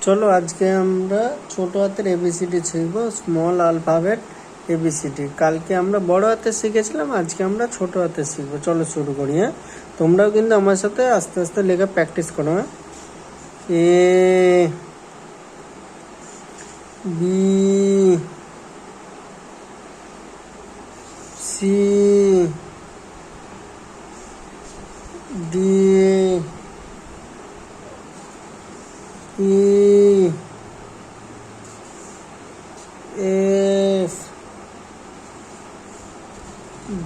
চলো আজকে আমরা ছোট হাতের এবিসিডি শিখব, স্মল আলফাবেট এবিসিডি। কালকে আমরা বড় হাতে শিখেছিলাম, আজকে আমরা ছোট হাতে শিখবো। চলো শুরু করি। হ্যাঁ, তোমরাও কিন্তু আমার সাথে আস্তে আস্তে লেখা প্র্যাকটিস করো। হ্যাঁ, A B C D E F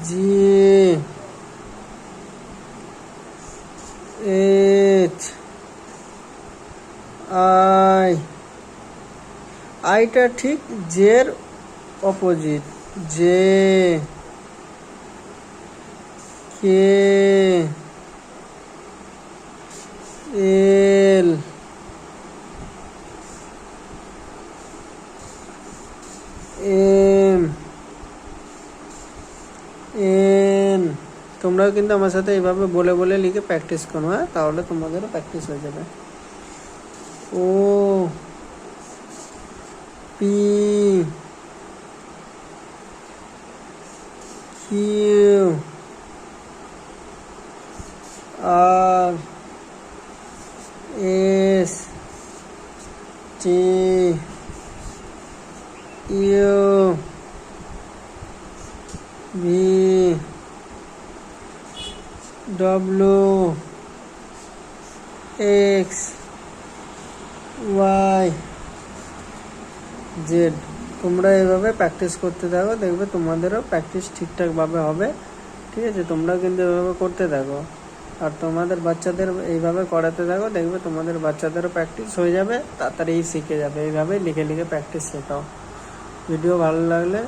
G H আইটা ঠিক জের opposite, J K L M N. তোমরাও কিন্তু আমার সাথে এইভাবে বলে বলে লিখে প্র্যাকটিস করো। হ্যাঁ, তাহলে তোমাদেরও প্র্যাকটিস হয়ে যাবে। O P Q R S T U V W X Y Z. তোমরা এইভাবে প্র্যাকটিস করতে থাকো, দেখবে তোমাদেরও প্র্যাকটিস ঠিকঠাকভাবে হবে। ঠিক আছে, তোমরা কিন্তু এভাবে করতে থাকো আর তোমাদের বাচ্চাদের এইভাবে করাতে থাকো, দেখবে তোমাদের বাচ্চাদেরও প্র্যাকটিস হয়ে যাবে, তাড়াতাড়ি শিখে যাবে। এইভাবেই লিখে লিখে প্র্যাকটিস শেখাও। ভিডিও ভালো লাগলে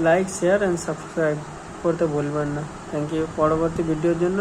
লাইক, শেয়ার অ্যান্ড সাবস্ক্রাইব করতে ভুলবেন না। Thank you. পরবর্তী ভিডিওর জন্য